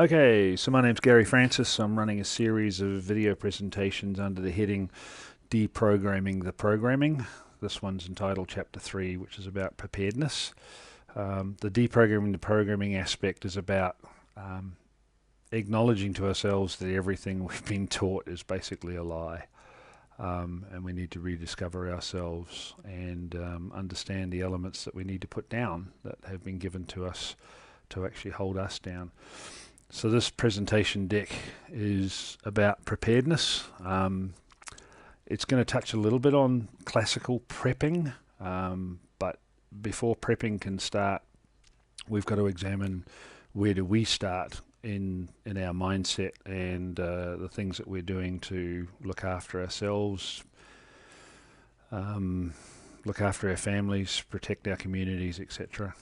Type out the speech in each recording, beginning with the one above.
Okay, so my name's Gary Francis. I'm running a series of video presentations under the heading Deprogramming the Programming. This one's entitled Chapter 3, which is about preparedness. The deprogramming the programming aspect is about acknowledging to ourselves that everything we've been taught is basically a lie. And we need to rediscover ourselves and understand the elements that we need to put down that have been given to us to actually hold us down. So this presentation deck is about preparedness. It's going to touch a little bit on classical prepping, but before prepping can start, we've got to examine where do we start in our mindset and the things that we're doing to look after ourselves, look after our families, protect our communities, etc.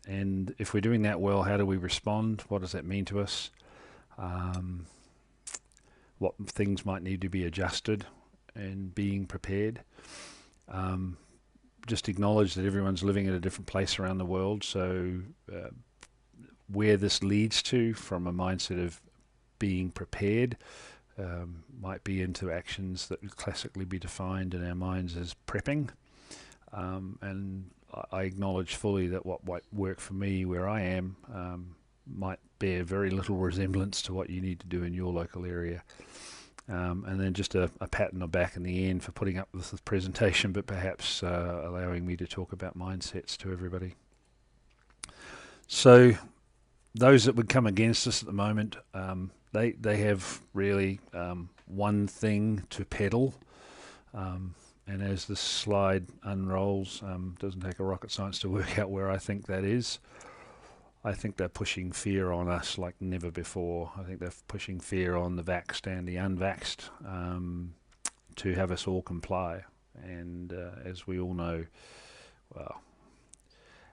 And if we're doing that well, how do we respond? What does that mean to us? What things might need to be adjusted and being prepared? Just acknowledge that everyone's living in a different place around the world, so where this leads to from a mindset of being prepared might be into actions that would classically be defined in our minds as prepping. And I acknowledge fully that what might work for me where I am might bear very little resemblance to what you need to do in your local area. And then just a pat on the back in the end for putting up with this presentation, but perhaps allowing me to talk about mindsets to everybody. So those that would come against us at the moment, they have really one thing to peddle. And as this slide unrolls, doesn't take a rocket science to work out where I think that is. I think they're pushing fear on us like never before. I think they're pushing fear on the vaxxed and the unvaxxed to have us all comply. And as we all know, well,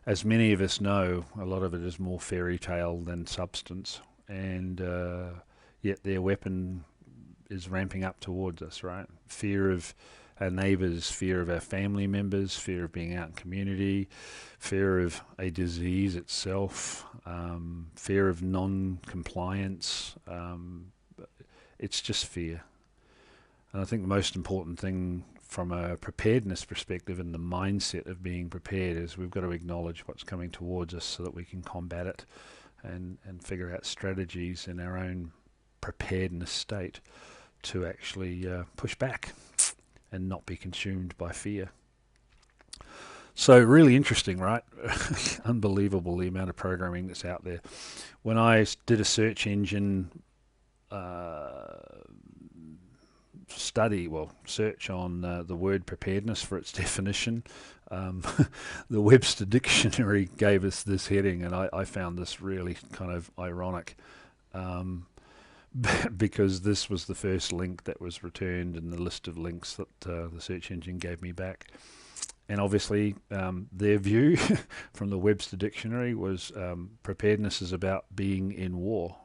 as many of us know, a lot of it is more fairy tale than substance. And yet their weapon is ramping up towards us, right? Fear of our neighbours, fear of our family members, fear of being out in community, fear of a disease itself, fear of non-compliance. It's just fear. And I think the most important thing from a preparedness perspective and the mindset of being prepared is we've got to acknowledge what's coming towards us so that we can combat it and figure out strategies in our own preparedness state to actually push back and not be consumed by fear. So really interesting, right? Unbelievable the amount of programming that's out there. When I did a search engine search on the word preparedness for its definition, the Webster Dictionary gave us this heading, and I found this really kind of ironic. Because this was the first link that was returned in the list of links that the search engine gave me back. And obviously their view from the Webster Dictionary was preparedness is about being in war.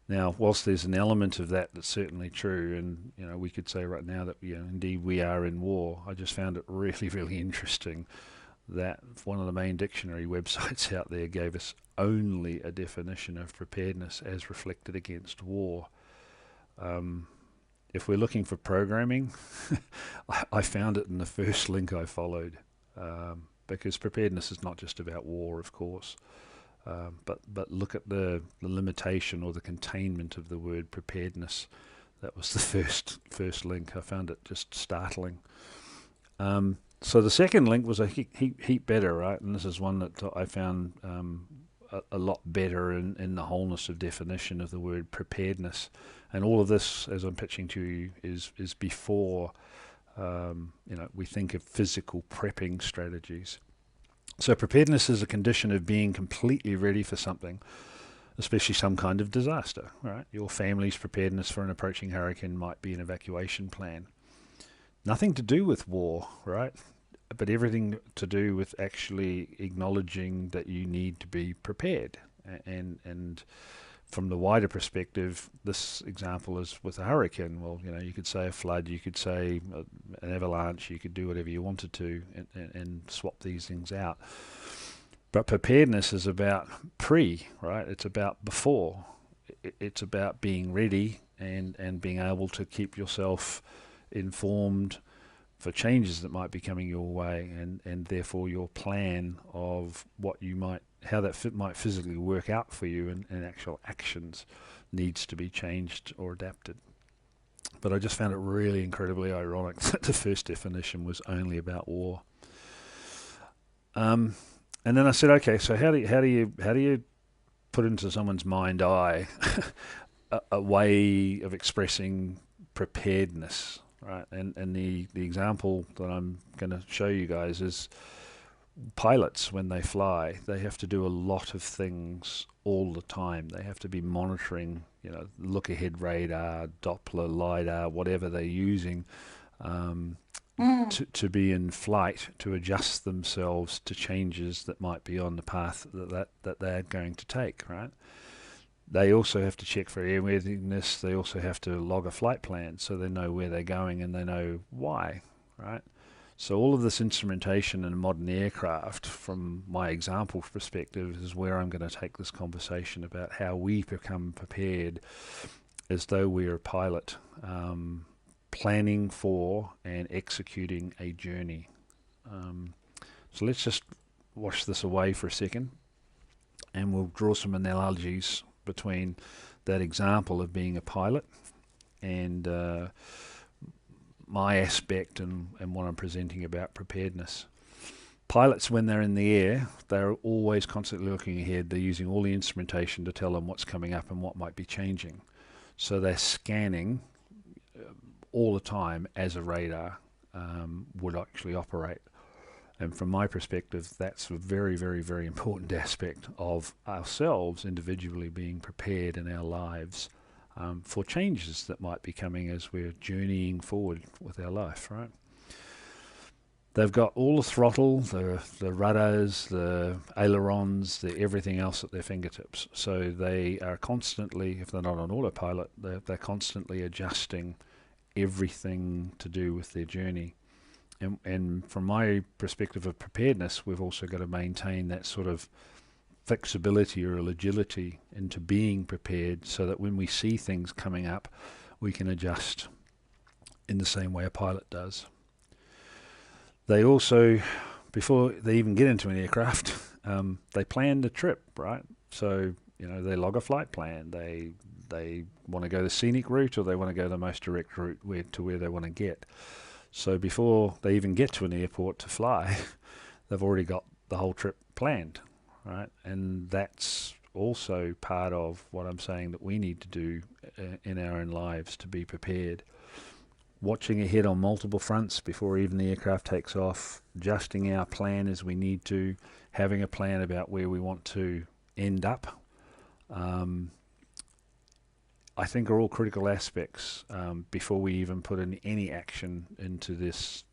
Now, whilst there's an element of that that's certainly true, and we could say right now that indeed we are in war, I just found it really, really interesting that one of the main dictionary websites out there gave us only a definition of preparedness as reflected against war. If we're looking for programming, I found it in the first link I followed, because preparedness is not just about war, of course, but look at the limitation or the containment of the word preparedness. That was the first link. I found it just startling. So the second link was a heap better, right? And this is one that I found a lot better in the wholeness of definition of the word preparedness. And all of this, as I'm pitching to you, is before we think of physical prepping strategies. So preparedness is a condition of being completely ready for something, especially some kind of disaster, right? Your family's preparedness for an approaching hurricane might be an evacuation plan. Nothing to do with war, right? But everything to do with actually acknowledging that you need to be prepared. And from the wider perspective, this example is with a hurricane. Well, you could say a flood, you could say an avalanche, you could do whatever you wanted to and swap these things out. But preparedness is about pre, right? It's about before. It's about being ready and being able to keep yourself informed for changes that might be coming your way, and therefore your plan of what you might, how that might physically work out for you in actual actions needs to be changed or adapted. But I just found it really incredibly ironic that the first definition was only about war. Um, and then I said, okay, so how do you put into someone's mind eye a way of expressing preparedness, right? And the example that I'm going to show you guys is pilots. When they fly, they have to do a lot of things all the time. They have to be monitoring, look ahead radar, Doppler, LiDAR, whatever they're using, um, to be in flight, to adjust themselves to changes that might be on the path that they're going to take, right? They also have to check for airworthiness. They also have to log a flight plan so they know where they're going and they know why, right? So all of this instrumentation in a modern aircraft, from my example perspective, is where I'm going to take this conversation about how we become prepared as though we're a pilot, planning for and executing a journey. So let's just wash this away for a second, and we'll draw some analogies between that example of being a pilot and my aspect and what I'm presenting about preparedness. Pilots, when they're in the air, they're always constantly looking ahead. They're using all the instrumentation to tell them what's coming up and what might be changing. So they're scanning all the time as a radar would actually operate. And from my perspective, that's a very, very, very important aspect of ourselves individually being prepared in our lives for changes that might be coming as we're journeying forward with our life, right? They've got all the throttle, the rudders, the ailerons, the everything else at their fingertips. So they are constantly, if they're not on autopilot, they're constantly adjusting everything to do with their journey. And from my perspective of preparedness, we've also got to maintain that sort of flexibility or agility into being prepared so that when we see things coming up, we can adjust in the same way a pilot does. They also, before they even get into an aircraft, they plan the trip, right? So, they log a flight plan. They want to go the scenic route, or they want to go the most direct route to where they want to get. So before they even get to an airport to fly, they've already got the whole trip planned, right? And that's also part of what I'm saying that we need to do in our own lives to be prepared. Watching ahead on multiple fronts before even the aircraft takes off, adjusting our plan as we need to, having a plan about where we want to end up, I think are all critical aspects before we even put in any action into this,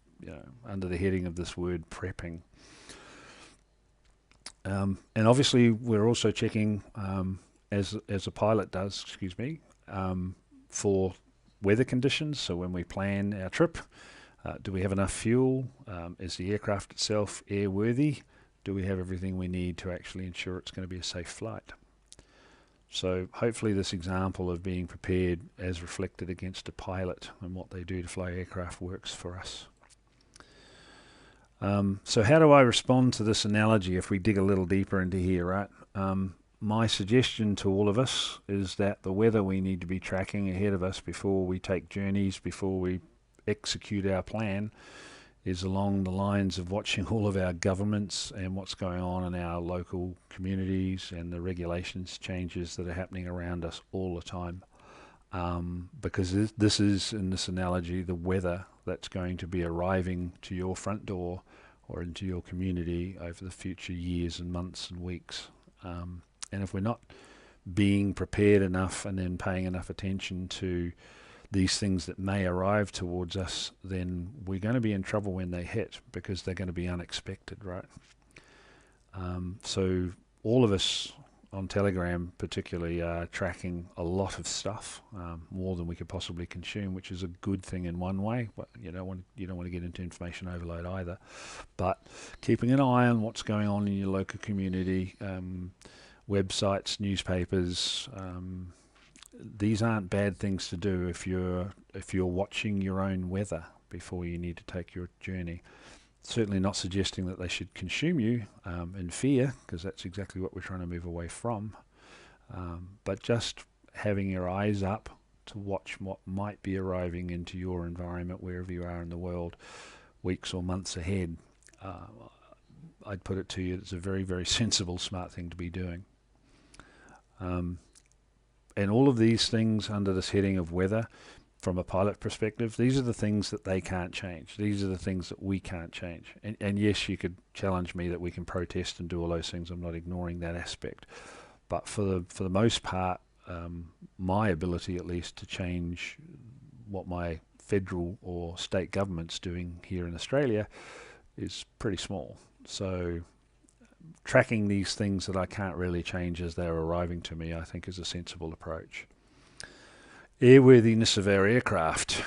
under the heading of this word prepping. And obviously we're also checking, as a pilot does, for weather conditions. So when we plan our trip, do we have enough fuel? Is the aircraft itself airworthy? Do we have everything we need to actually ensure it's going to be a safe flight? So hopefully this example of being prepared as reflected against a pilot and what they do to fly aircraft works for us. So how do I respond to this analogy if we dig a little deeper into here, right? My suggestion to all of us is that the weather we need to be tracking ahead of us before we take journeys, before we execute our plan, is along the lines of watching all of our governments and what's going on in our local communities and the regulations changes that are happening around us all the time. Because this is, in this analogy, the weather that's going to be arriving to your front door or into your community over the future years and months and weeks. And if we're not being prepared enough and then paying enough attention to these things that may arrive towards us, then we're going to be in trouble when they hit, because they're going to be unexpected, right? So all of us on on Telegram particularly are tracking a lot of stuff, more than we could possibly consume, which is a good thing in one way. But you don't want to get into information overload either. But keeping an eye on what's going on in your local community, websites, newspapers. These aren't bad things to do if you're watching your own weather before you need to take your journey. Certainly not suggesting that they should consume you in fear, because that's exactly what we're trying to move away from. But just having your eyes up to watch what might be arriving into your environment wherever you are in the world, weeks or months ahead. I'd put it to you, it's a very, very sensible, smart thing to be doing. And all of these things under this heading of weather, from a pilot perspective, these are the things that they can't change. These are the things that we can't change. And yes, you could challenge me that we can protest and do all those things. I'm not ignoring that aspect. But for the most part, my ability at least to change what my federal or state government's doing here in Australia is pretty small. So tracking these things that I can't really change as they're arriving to me, I think, is a sensible approach. Airworthiness of our aircraft.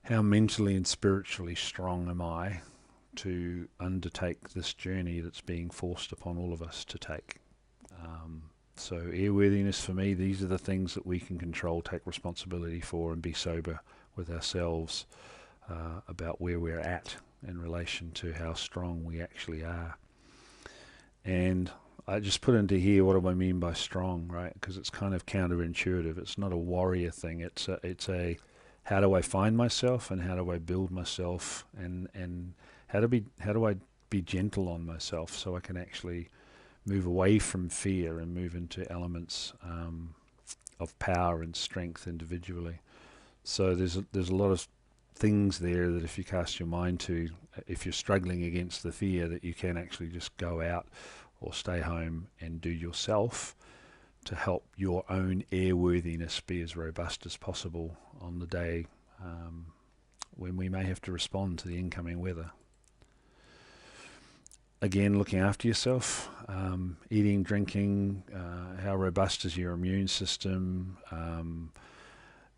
How mentally and spiritually strong am I to undertake this journey that's being forced upon all of us to take? So airworthiness for me, these are the things that we can control, take responsibility for, and be sober with ourselves about where we're at in relation to how strong we actually are. And I just put into here, what do I mean by strong, right? Because it's kind of counterintuitive. It's not a warrior thing. It's a how do I find myself, and how do I build myself, and how do I be gentle on myself so I can actually move away from fear and move into elements of power and strength individually. So there's a lot of things there that if you cast your mind to, if you're struggling against the fear, that you can actually just go out or stay home and do yourself to help your own airworthiness be as robust as possible on the day when we may have to respond to the incoming weather. Again, looking after yourself, eating, drinking, how robust is your immune system?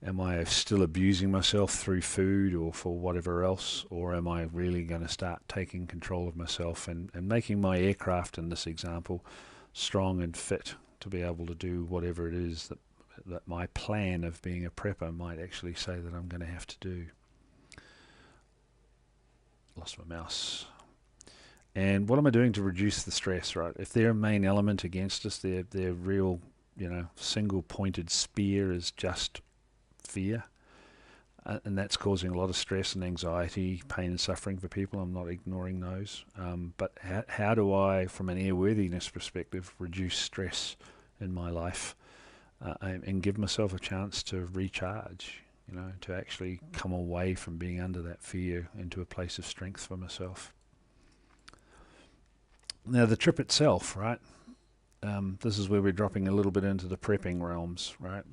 Am I still abusing myself through food or for whatever else, or am I really going to start taking control of myself and making my aircraft, in this example, strong and fit to be able to do whatever it is that my plan of being a prepper might actually say that I'm going to have to do. Lost my mouse. And what am I doing to reduce the stress, right? If their main element against us, their real, single-pointed spear is just fear, and that's causing a lot of stress and anxiety, pain and suffering for people. I'm not ignoring those, but how do I, from an airworthiness perspective, reduce stress in my life and give myself a chance to recharge, to actually come away from being under that fear into a place of strength for myself. Now the trip itself, right? This is where we're dropping a little bit into the prepping realms, right?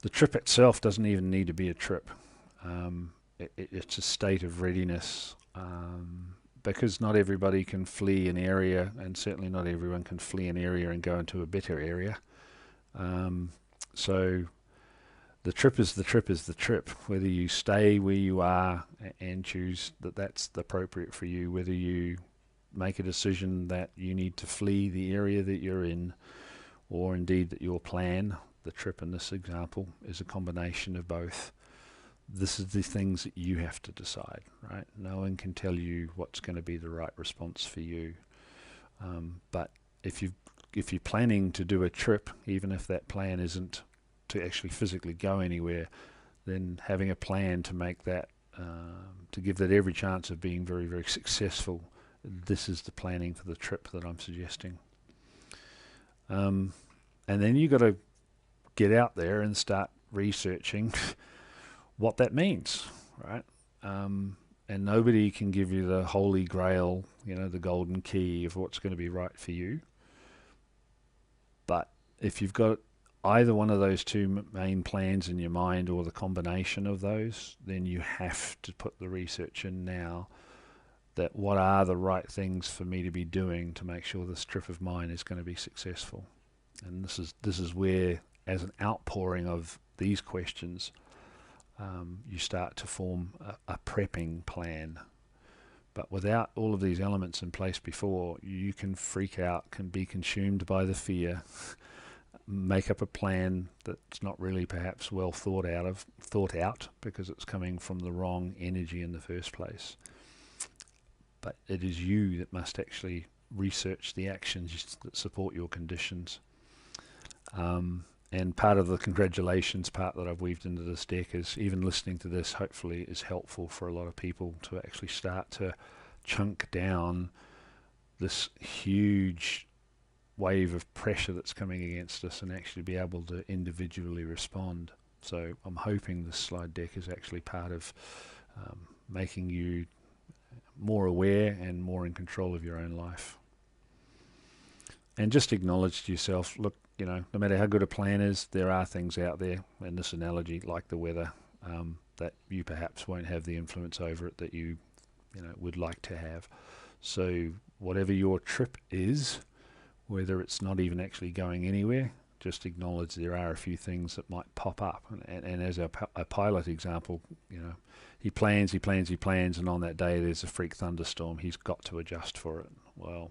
The trip itself doesn't even need to be a trip. It's a state of readiness, because not everybody can flee an area, and certainly not everyone can flee an area and go into a better area. So the trip is the trip is the trip. Whether you stay where you are and choose that that's appropriate for you, whether you make a decision that you need to flee the area that you're in, or indeed that your plan, the trip in this example, is a combination of both. This is the things that you have to decide, right? No one can tell you what's going to be the right response for you. But if you're planning to do a trip, even if that plan isn't to actually physically go anywhere, then having a plan to make that, to give that every chance of being very, very successful, this is the planning for the trip that I'm suggesting. And then you've got to get out there and start researching what that means, right? And nobody can give you the holy grail, the golden key of what's going to be right for you. But if you've got either one of those two main plans in your mind, or the combination of those, then you have to put the research in now that what are the right things for me to be doing to make sure this trip of mine is going to be successful. And this is where, as an outpouring of these questions, you start to form a prepping plan. But without all of these elements in place before, you can freak out, can be consumed by the fear, make up a plan that's not really perhaps well thought out because it's coming from the wrong energy in the first place. But it is you that must actually research the actions that support your conditions. And part of the congratulations part that I've weaved into this deck is even listening to this hopefully is helpful for a lot of people to actually start to chunk down this huge wave of pressure that's coming against us and actually be able to individually respond. So I'm hoping this slide deck is actually part of making you more aware and more in control of your own life. And just acknowledge to yourself, look, no matter how good a plan is, there are things out there, in this analogy, like the weather, that you perhaps won't have the influence over it that you would like to have. So whatever your trip is, whether it's not even actually going anywhere, just acknowledge there are a few things that might pop up. And as a pilot example, he plans, and on that day there's a freak thunderstorm. He's got to adjust for it. Well,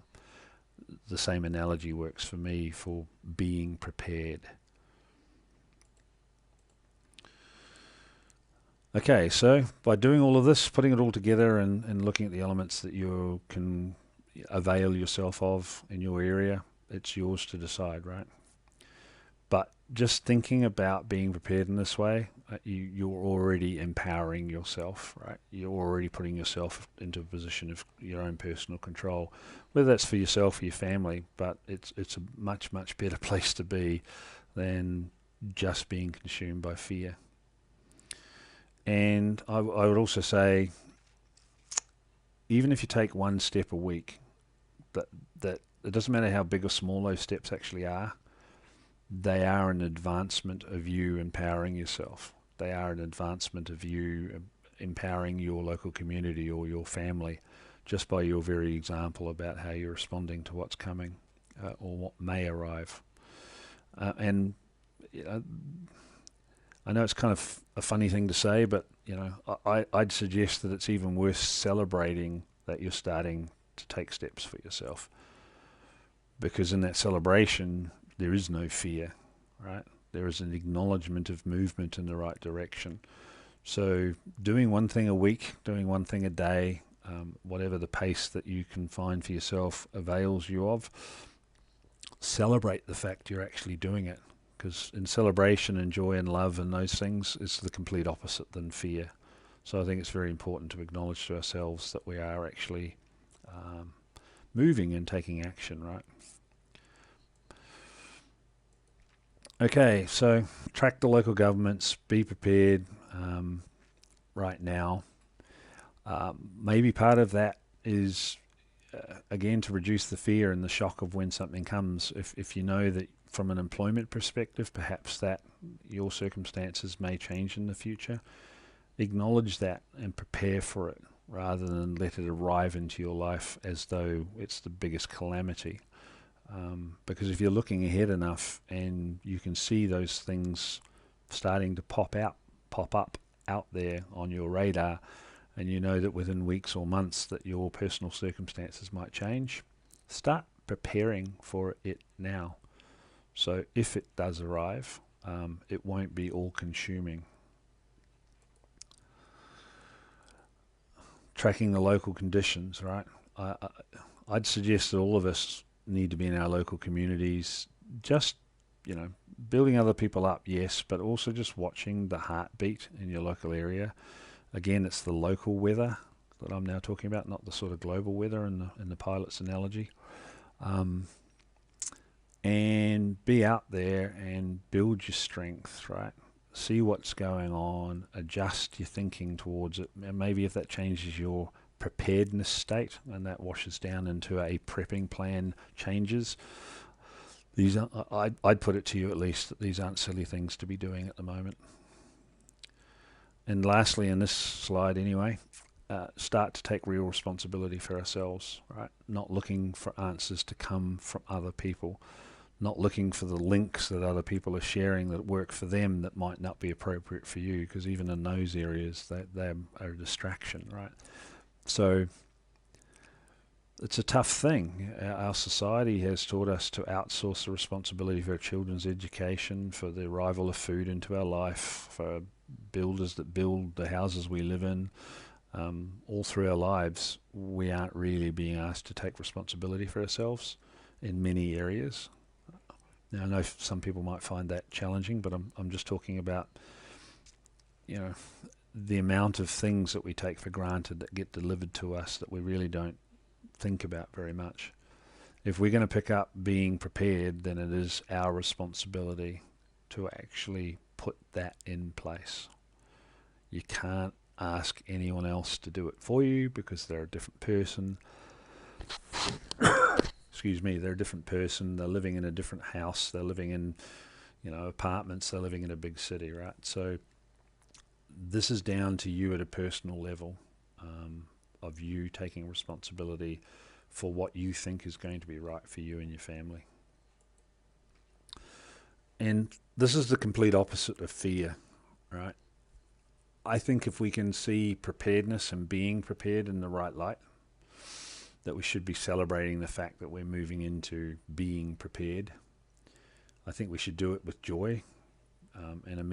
the same analogy works for me for being prepared. Okay, so by doing all of this, putting it all together and looking at the elements that you can avail yourself of in your area, it's yours to decide, right? But just thinking about being prepared in this way, you're already empowering yourself, right? You're already putting yourself into a position of your own personal control, whether that's for yourself or your family, but it's a much, much better place to be than just being consumed by fear. And I would also say, even if you take one step a week, that it doesn't matter how big or small those steps actually are, they are an advancement of you empowering yourself. They are an advancement of you empowering your local community or your family, just by your very example about how you're responding to what's coming or what may arrive. And I know it's kind of a funny thing to say, but I'd suggest that it's even worth celebrating that you're starting to take steps for yourself, because in that celebration there is no fear, right? There is an acknowledgement of movement in the right direction. So doing one thing a week, doing one thing a day, whatever the pace that you can find for yourself avails you of, celebrate the fact you're actually doing it, because in celebration and joy and love and those things, it's the complete opposite than fear. So I think it's very important to acknowledge to ourselves that we are actually moving and taking action, right? Okay, so track the local governments, be prepared right now. Maybe part of that is, again, to reduce the fear and the shock of when something comes. If you know that from an employment perspective, perhaps that your circumstances may change in the future, acknowledge that and prepare for it rather than let it arrive into your life as though it's the biggest calamity. Because if you're looking ahead enough and you can see those things starting to pop up out there on your radar, and you know that within weeks or months that your personal circumstances might change, start preparing for it now. So if it does arrive, it won't be all-consuming. Tracking the local conditions, right? I'd suggest that all of us need to be in our local communities, just building other people up, yes, but also just watching the heartbeat in your local area. Again, it's the local weather that I'm now talking about, not the sort of global weather in the pilot's analogy. And be out there and build your strength, right? See what's going on, adjust your thinking towards it, and maybe if that changes your preparedness state and that washes down into a prepping plan changes, these are, I'd put it to you at least that these aren't silly things to be doing at the moment. And lastly, in this slide anyway, start to take real responsibility for ourselves, right? Not looking for answers to come from other people, not looking for the links that other people are sharing that work for them that might not be appropriate for you, because even in those areas, they are a distraction, right? So it's a tough thing. Our society has taught us to outsource the responsibility for our children's education, for the arrival of food into our life, for builders that build the houses we live in. All through our lives, we aren't really being asked to take responsibility for ourselves in many areas. Now, I know some people might find that challenging, but I'm just talking about, the amount of things that we take for granted that get delivered to us that we really don't think about very much. If we're going to pick up being prepared, then it is our responsibility to actually put that in place. You can't ask anyone else to do it for you because they're a different person. Excuse me, they're a different person. They're living in a different house. They're living in, apartments. They're living in a big city, right? So this is down to you at a personal level, of you taking responsibility for what you think is going to be right for you and your family. And this is the complete opposite of fear, right? I think if we can see preparedness and being prepared in the right light, that we should be celebrating the fact that we're moving into being prepared. I think we should do it with joy, and in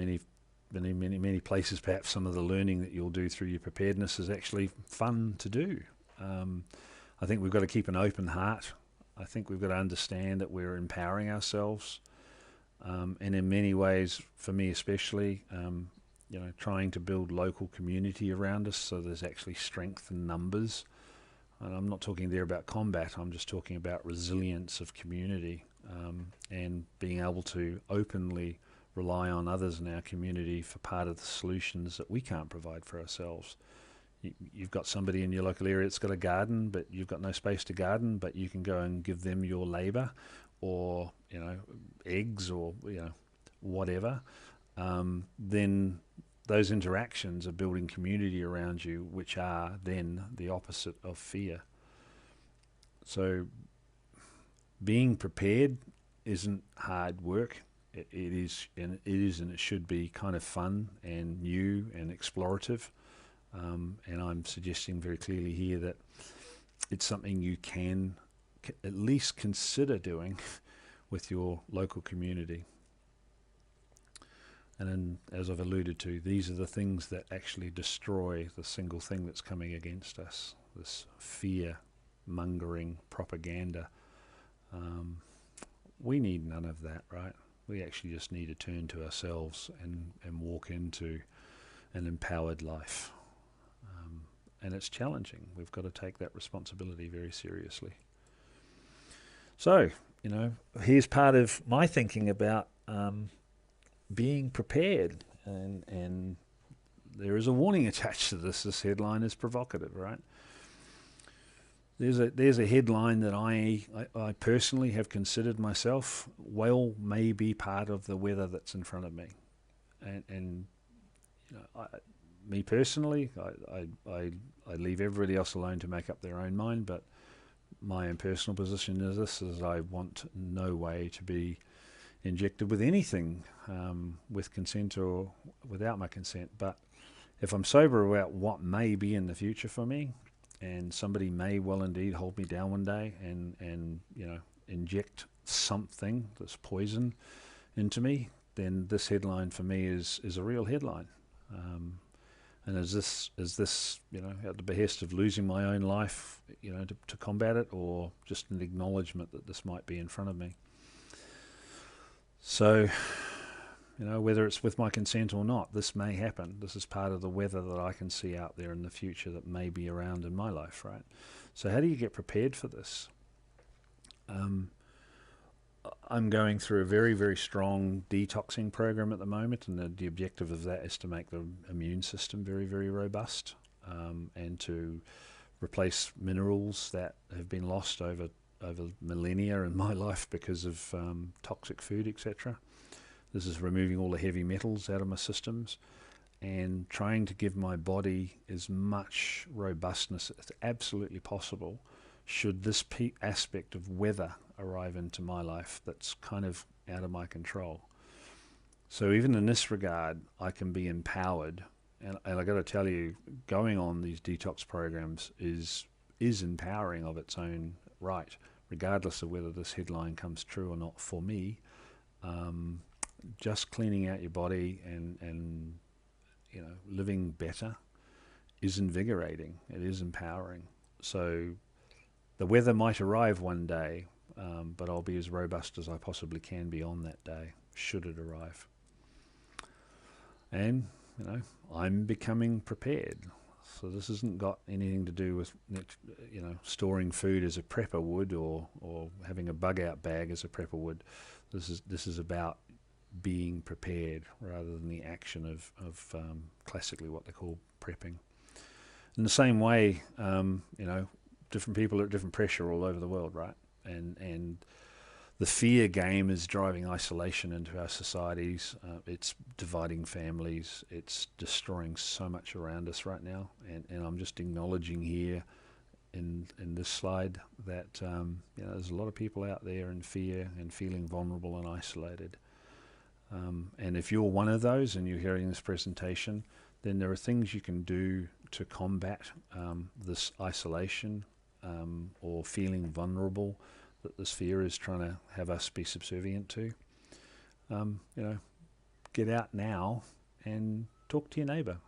many places, perhaps some of the learning that you'll do through your preparedness is actually fun to do. I think we've got to keep an open heart. I think we've got to understand that we're empowering ourselves, and in many ways, for me especially, trying to build local community around us so there's actually strength in numbers. And I'm not talking there about combat, I'm just talking about resilience of community, and being able to openly rely on others in our community for part of the solutions that we can't provide for ourselves. You've got somebody in your local area that's got a garden, but you've got no space to garden, but you can go and give them your labour or, eggs or, whatever. Then those interactions are building community around you, which are then the opposite of fear. So being prepared isn't hard work. It is, and it should be kind of fun and new and explorative. And I'm suggesting very clearly here that it's something you can at least consider doing with your local community. And then, as I've alluded to, these are the things that actually destroy the single thing that's coming against us, this fear-mongering propaganda. We need none of that, right? We actually just need to turn to ourselves and walk into an empowered life. And it's challenging. We've got to take that responsibility very seriously. So, here's part of my thinking about being prepared, and there is a warning attached to this. This headline is provocative, right? There's a headline that I personally have considered myself may be part of the weather that's in front of me, and me personally, I leave everybody else alone to make up their own mind, but my own personal position is this: is I want no way to be injected with anything, with consent or without my consent. But if I'm sober about what may be in the future for me, and somebody may well indeed hold me down one day and inject something that's poison into me, then this headline for me is a real headline. And is this at the behest of losing my own life, to combat it, or just an acknowledgement that this might be in front of me? So, whether it's with my consent or not, this may happen. This is part of the weather that I can see out there in the future that may be around in my life, right? So how do you get prepared for this? I'm going through a very, very strong detoxing program at the moment, and the objective of that is to make the immune system very, very robust, and to replace minerals that have been lost over millennia in my life because of toxic food, etc. This is removing all the heavy metals out of my systems, and trying to give my body as much robustness as absolutely possible should this aspect of weather arrive into my life that's kind of out of my control. So even in this regard, I can be empowered. And I got to tell you, going on these detox programs is empowering of its own right, regardless of whether this headline comes true or not for me. Just cleaning out your body and living better is invigorating. It is empowering. So the weather might arrive one day, but I'll be as robust as I possibly can be on that day, should it arrive. And, I'm becoming prepared. So this hasn't got anything to do with, storing food as a prepper would, or having a bug out bag as a prepper would. This is about being prepared rather than the action of classically what they call prepping. In the same way, different people are at different pressure all over the world, right? And the fear game is driving isolation into our societies. It's dividing families. It's destroying so much around us right now. And I'm just acknowledging here in this slide that there's a lot of people out there in fear and feeling vulnerable and isolated. And if you're one of those and you're hearing this presentation, then there are things you can do to combat this isolation or feeling vulnerable that this fear is trying to have us be subservient to. Get out now and talk to your neighbour.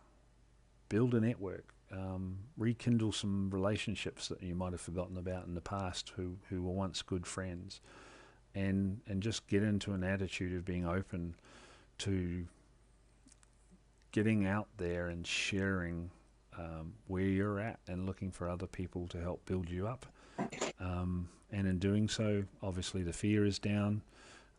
Build a network. Rekindle some relationships that you might have forgotten about in the past who were once good friends. And just get into an attitude of being open to getting out there and sharing where you're at and looking for other people to help build you up. And in doing so, obviously the fear is down,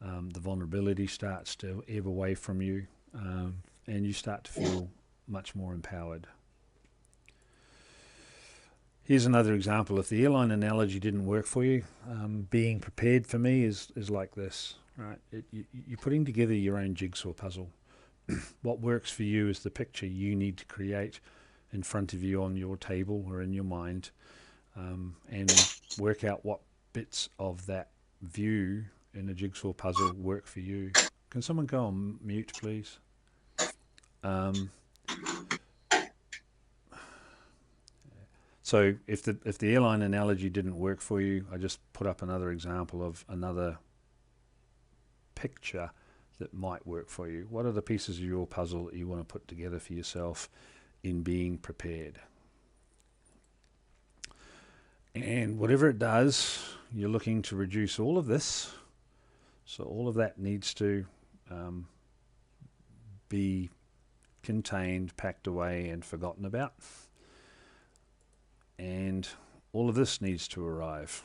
the vulnerability starts to ebb away from you, and you start to feel much more empowered. Here's another example. If the airline analogy didn't work for you, being prepared for me is like this, right? You're putting together your own jigsaw puzzle. What works for you is the picture you need to create in front of you on your table or in your mind, and work out what bits of that view in a jigsaw puzzle work for you. Can someone go on mute, please? So if the airline analogy didn't work for you, I just put up another example of another picture that might work for you. What are the pieces of your puzzle that you want to put together for yourself in being prepared? And whatever it does, you're looking to reduce all of this. So all of that needs to be contained, packed away, and forgotten about. And all of this needs to arrive.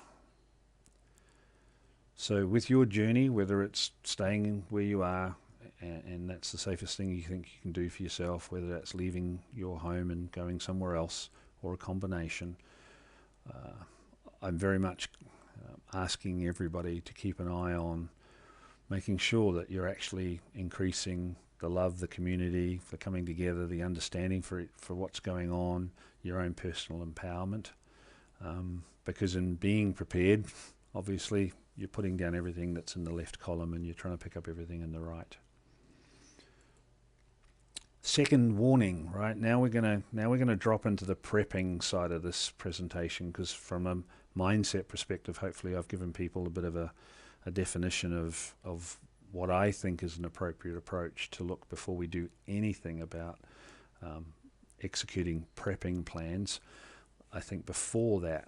So with your journey, whether it's staying where you are, and that's the safest thing you think you can do for yourself, whether that's leaving your home and going somewhere else, or a combination, I'm very much asking everybody to keep an eye on making sure that you're actually increasing the love, the community, for coming together, the understanding for what's going on, your own personal empowerment. Because in being prepared, obviously, you're putting down everything that's in the left column and you're trying to pick up everything in the right. Second warning, right? Now we're gonna drop into the prepping side of this presentation, because from a mindset perspective, hopefully I've given people a bit of a definition of what I think is an appropriate approach to look before we do anything about executing prepping plans. I think before that,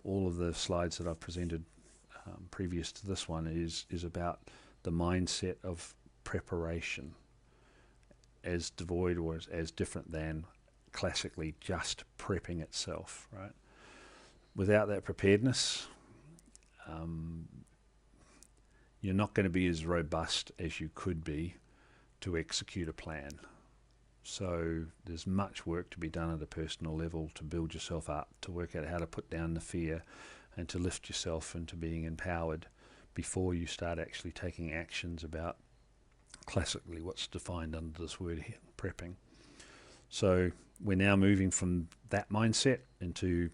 all of the slides that I've presented previous to this one is about the mindset of preparation, as devoid or as different than classically just prepping itself, right? Without that preparedness, you're not going to be as robust as you could be to execute a plan. So there's much work to be done at a personal level to build yourself up, to work out how to put down the fear and to lift yourself into being empowered before you start actually taking actions about classically what's defined under this word here, prepping. So we're now moving from that mindset into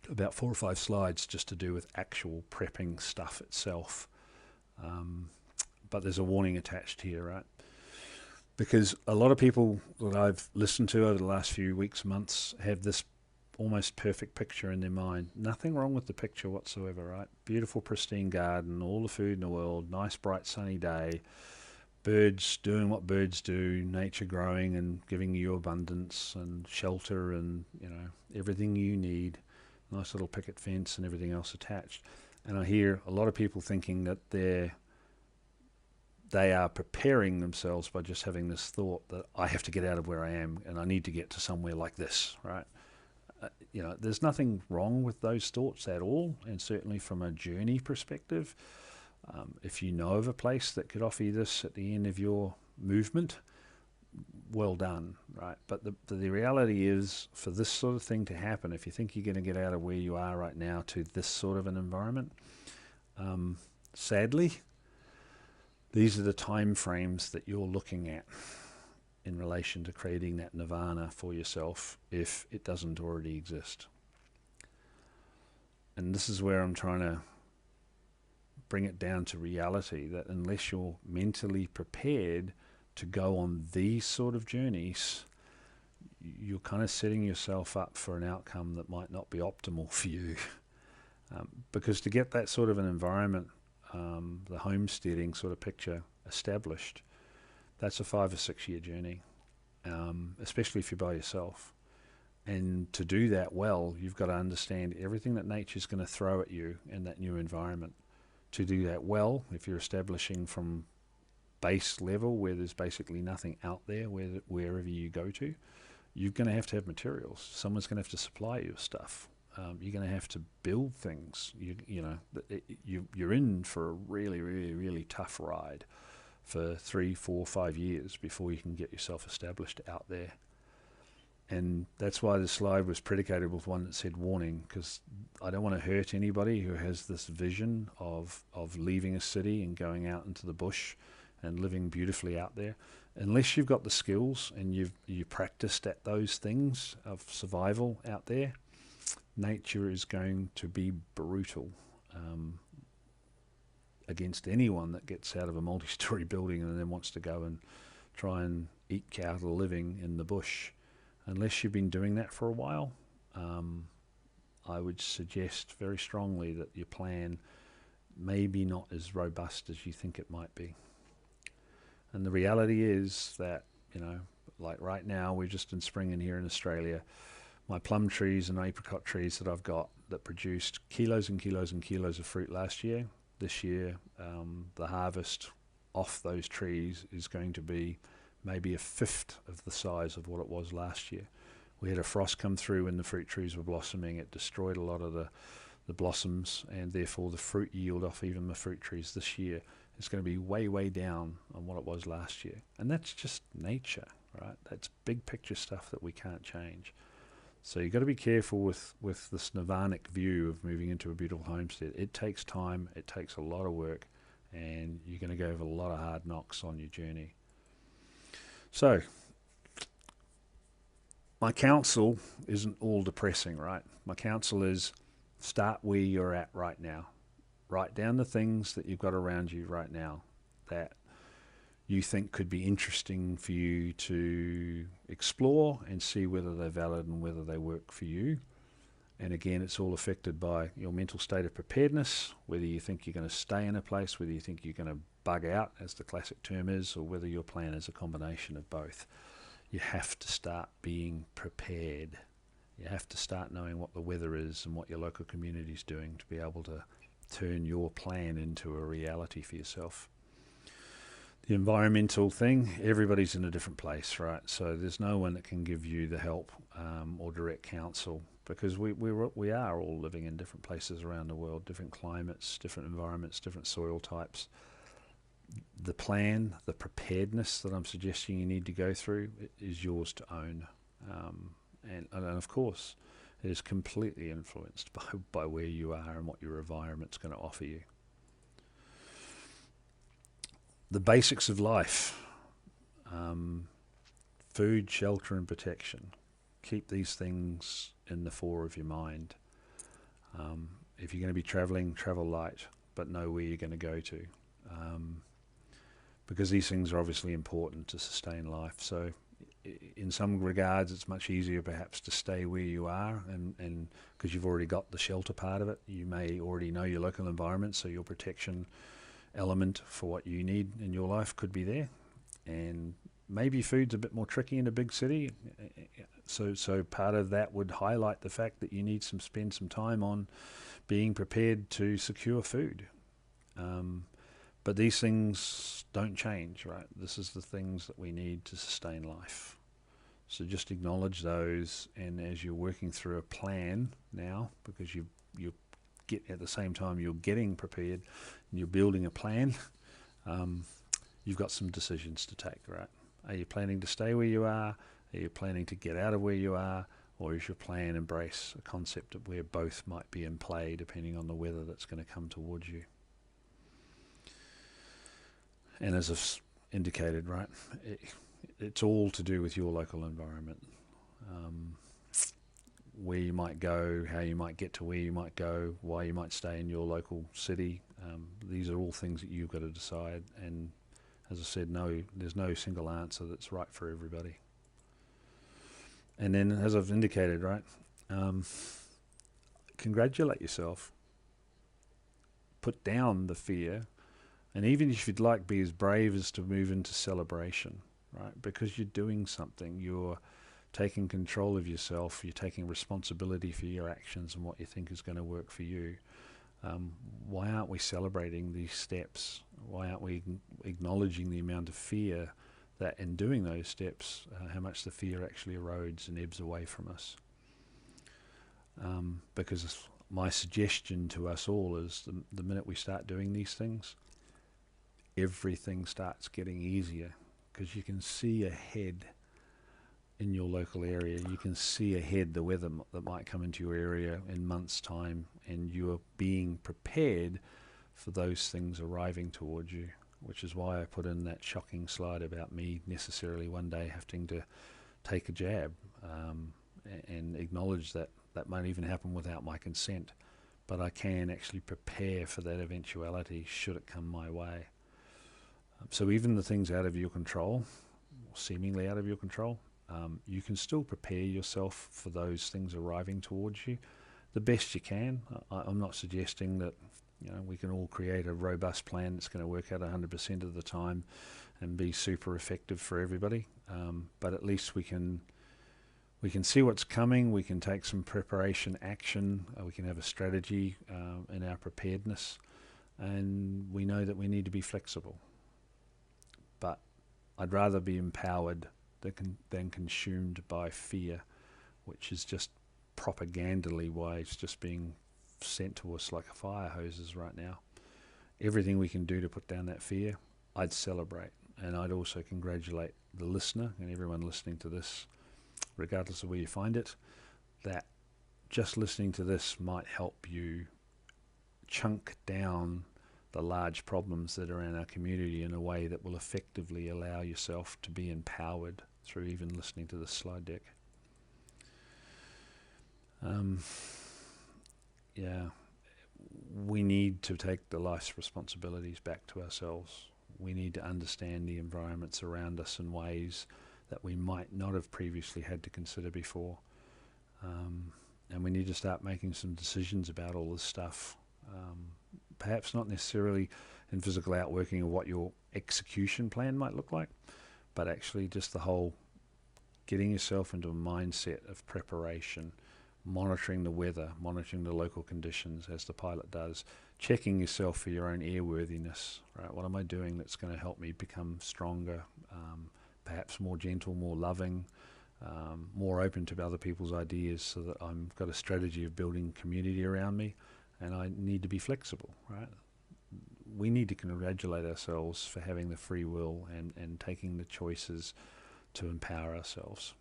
about 4 or 5 slides just to do with actual prepping stuff itself. But there's a warning attached here, right? Because a lot of people that I've listened to over the last few weeks, months, have this almost perfect picture in their mind. Nothing wrong with the picture whatsoever, right? Beautiful, pristine garden, all the food in the world, nice, bright, sunny day, birds doing what birds do, nature growing and giving you abundance and shelter and, you know, everything you need, nice little picket fence and everything else attached. And I hear a lot of people thinking that they are preparing themselves by just having this thought that I have to get out of where I am and I need to get to somewhere like this, right? You know, there's nothing wrong with those thoughts at all, and certainly from a journey perspective, if you know of a place that could offer you this at the end of your movement, well done, right? But the reality is, for this sort of thing to happen, if you think you're going to get out of where you are right now to this sort of an environment, sadly, these are the time frames that you're looking at in relation to creating that nirvana for yourself if it doesn't already exist. And this is where I'm trying to bring it down to reality, that unless you're mentally prepared to go on these sort of journeys, you're kind of setting yourself up for an outcome that might not be optimal for you. Because to get that sort of an environment, the homesteading sort of picture established, that's a 5 or 6 year journey, especially if you're by yourself. And to do that well, you've got to understand everything that nature's going to throw at you in that new environment. To do that well, if you're establishing from base level where there's basically nothing out there, wherever you go to, you're going to have materials. Someone's going to have to supply you with stuff. You're going to have to build things. You're in for a really, really, really tough ride for 3, 4, 5 years before you can get yourself established out there. And that's why the slide was predicated with one that said warning, because I don't want to hurt anybody who has this vision of leaving a city and going out into the bush and living beautifully out there. Unless you've got the skills and you practiced at those things of survival out there, nature is going to be brutal against anyone that gets out of a multi-story building and then wants to go and try and eke out a living in the bush. Unless you've been doing that for a while, I would suggest very strongly that your plan may be not as robust as you think it might be. And the reality is that, you know, like right now, we're just in spring in here in Australia. My plum trees and apricot trees that I've got that produced kilos and kilos and kilos of fruit last year, this year, the harvest off those trees is going to be maybe a fifth of the size of what it was last year. We had a frost come through when the fruit trees were blossoming. It destroyed a lot of the blossoms, and therefore the fruit yield off even the fruit trees this year is going to be way, way down on what it was last year. And that's just nature, right? That's big picture stuff that we can't change. So you've got to be careful with this nirvanic view of moving into a beautiful homestead. It takes time, it takes a lot of work, and you're going to go over a lot of hard knocks on your journey. So, my counsel isn't all depressing, right? My counsel is start where you're at right now. Write down the things that you've got around you right now that you think could be interesting for you to explore and see whether they're valid and whether they work for you. And again, it's all affected by your mental state of preparedness, whether you think you're going to stay in a place, whether you think you're going to bug out, as the classic term is, or whether your plan is a combination of both. You have to start being prepared. You have to start knowing what the weather is and what your local community is doing to be able to turn your plan into a reality for yourself. The environmental thing, everybody's in a different place, right? So there's no one that can give you the help or direct counsel, because we are all living in different places around the world, different climates, different environments, different soil types. The plan, the preparedness that I'm suggesting you need to go through is yours to own. And of course, it is completely influenced by where you are and what your environment's going to offer you. The basics of life, Food, shelter and protection. Keep these things in the fore of your mind. If you're going to be traveling, travel light, but know where you're going to go to. Because these things are obviously important to sustain life. So in some regards, it's much easier perhaps to stay where you are, and because you've already got the shelter part of it, you may already know your local environment, so your protection element for what you need in your life could be there. And maybe food's a bit more tricky in a big city, so part of that would highlight the fact that you need to spend some time on being prepared to secure food. But these things don't change, right? This is the things that we need to sustain life. So just acknowledge those, and as you're working through a plan now, because you get at the same time you're getting prepared and you're building a plan, you've got some decisions to take, right? Are you planning to stay where you are? Are you planning to get out of where you are? Or is your plan embrace a concept of where both might be in play depending on the weather that's going to come towards you? And as I've indicated, right, it's all to do with your local environment. Where you might go, how you might get to where you might go, why you might stay in your local city. These are all things that you've got to decide. And as I said, there's no single answer that's right for everybody. And then, as I've indicated, right, congratulate yourself. Put down the fear. And even if you'd like, be as brave as to move into celebration, right? Because you're doing something, you're taking control of yourself, you're taking responsibility for your actions and what you think is going to work for you. Why aren't we celebrating these steps? Why aren't we acknowledging the amount of fear that in doing those steps, how much the fear actually erodes and ebbs away from us? Because my suggestion to us all is the minute we start doing these things, everything starts getting easier, because you can see ahead in your local area. You can see ahead the weather that might come into your area in months' time, and you are being prepared for those things arriving towards you, which is why I put in that shocking slide about me necessarily one day having to take a jab, and acknowledge that that might even happen without my consent, but I can actually prepare for that eventuality should it come my way. So even the things out of your control, seemingly out of your control, you can still prepare yourself for those things arriving towards you the best you can. I'm not suggesting that we can all create a robust plan that's going to work out 100% of the time and be super effective for everybody, but at least we can see what's coming. We can take some preparation action. We can have a strategy in our preparedness, and we know that we need to be flexible. But I'd rather be empowered than consumed by fear, which is just propagandally why it's just being sent to us like fire hoses right now. Everything we can do to put down that fear, I'd celebrate, and I'd also congratulate the listener and everyone listening to this, regardless of where you find it, that just listening to this might help you chunk down the large problems that are in our community in a way that will effectively allow yourself to be empowered through even listening to this slide deck. We need to take the life's responsibilities back to ourselves. We need to understand the environments around us in ways that we might not have previously had to consider before. And we need to start making some decisions about all this stuff. Perhaps not necessarily in physical outworking of what your execution plan might look like, but actually just the whole getting yourself into a mindset of preparation, monitoring the weather, monitoring the local conditions as the pilot does, checking yourself for your own airworthiness, right? What am I doing that's going to help me become stronger, perhaps more gentle, more loving, more open to other people's ideas, so that I've got a strategy of building community around me, and I need to be flexible, right? We need to congratulate ourselves for having the free will and taking the choices to empower ourselves.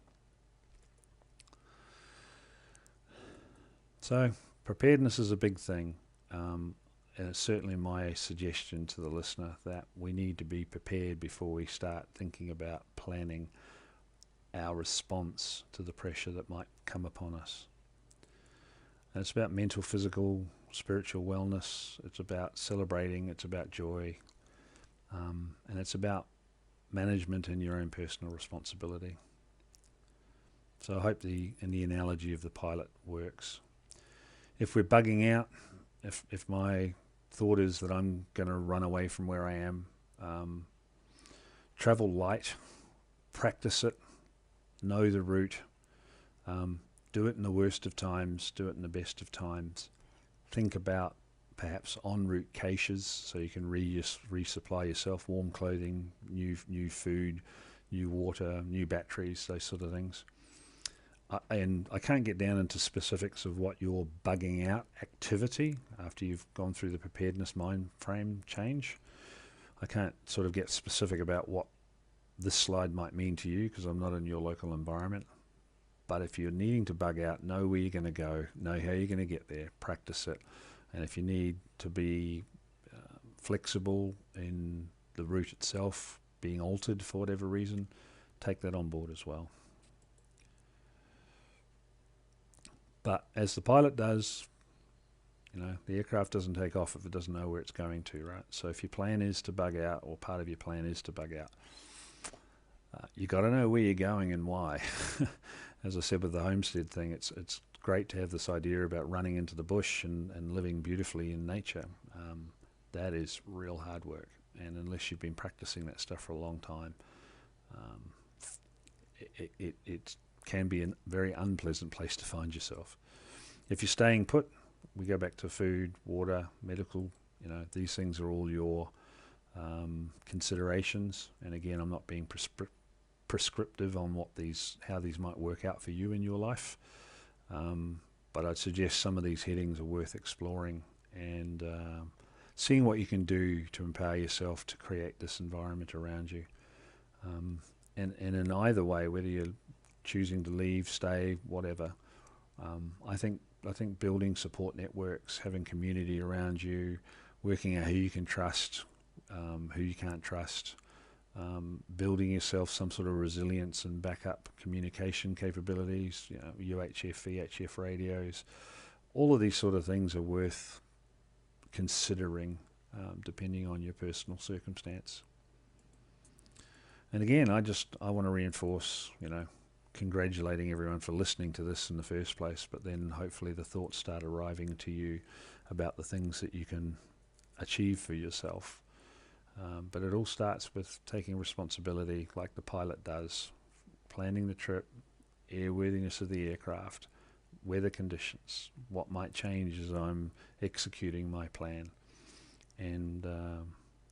So preparedness is a big thing. and it's certainly my suggestion to the listener that we need to be prepared before we start thinking about planning our response to the pressure that might come upon us. And it's about mental, physical, spiritual wellness. It's about celebrating. It's about joy. And it's about management and your own personal responsibility. So I hope the analogy of the pilot works. If we're bugging out, if my thought is that I'm going to run away from where I am, travel light, practice it, know the route, do it in the worst of times, do it in the best of times. Think about perhaps en route caches so you can resupply yourself, warm clothing, new food, new water, new batteries, those sort of things. And I can't get down into specifics of what your bugging out activity after you've gone through the preparedness mind frame change. I can't sort of get specific about what this slide might mean to you because I'm not in your local environment. But if you're needing to bug out, know where you're going to go, know how you're going to get there, practice it. And if you need to be flexible in the route itself being altered for whatever reason, take that on board as well. But as the pilot does, the aircraft doesn't take off if it doesn't know where it's going to, right? So if your plan is to bug out, or part of your plan is to bug out, you got to know where you're going and why. As I said with the homestead thing, it's great to have this idea about running into the bush and living beautifully in nature. That is real hard work, and unless you've been practicing that stuff for a long time, it can be a very unpleasant place to find yourself. If you're staying put, we go back to food, water, medical. These things are all your considerations. And again, I'm not being prescriptive on how these might work out for you in your life. But I'd suggest some of these headings are worth exploring and seeing what you can do to empower yourself to create this environment around you. And in either way, whether you're choosing to leave, stay, whatever, I think building support networks, having community around you, working out who you can trust, who you can't trust, building yourself some sort of resilience and backup communication capabilities, UHF, VHF radios, all of these sort of things are worth considering depending on your personal circumstance. And again, I want to reinforce, congratulating everyone for listening to this in the first place, but then hopefully the thoughts start arriving to you about the things that you can achieve for yourself. But it all starts with taking responsibility like the pilot does, planning the trip, airworthiness of the aircraft, weather conditions, what might change as I'm executing my plan, and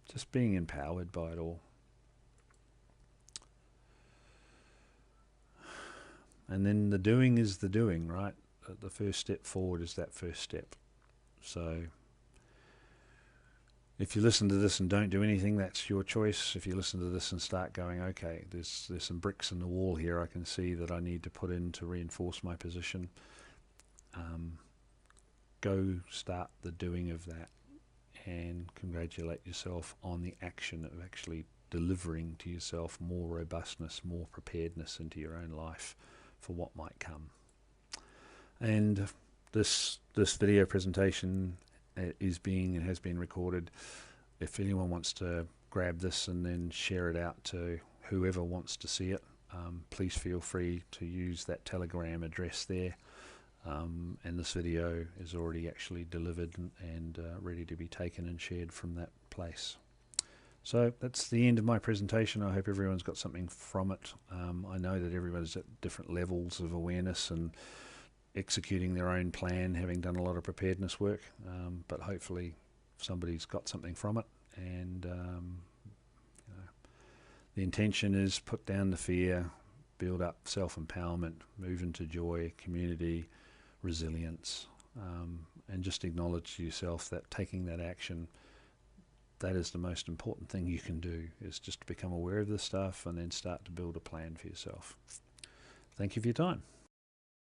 just being empowered by it all. And then the doing is the doing, right? The first step forward is that first step. So if you listen to this and don't do anything, that's your choice. If you listen to this and start going, okay, there's some bricks in the wall here I can see that I need to put in to reinforce my position, go start the doing of that and congratulate yourself on the action of actually delivering to yourself more robustness, more preparedness into your own life for what might come. And this video presentation has been recorded. If anyone wants to grab this and then share it out to whoever wants to see it, please feel free to use that Telegram address there. And this video is already actually delivered and ready to be taken and shared from that place. So that's the end of my presentation. I hope everyone's got something from it. I know that everyone's at different levels of awareness and executing their own plan, having done a lot of preparedness work, but hopefully somebody's got something from it. And the intention is put down the fear, build up self-empowerment, move into joy, community, resilience, and just acknowledge to yourself that taking that action, that is the most important thing you can do, is just to become aware of this stuff and then start to build a plan for yourself. Thank you for your time.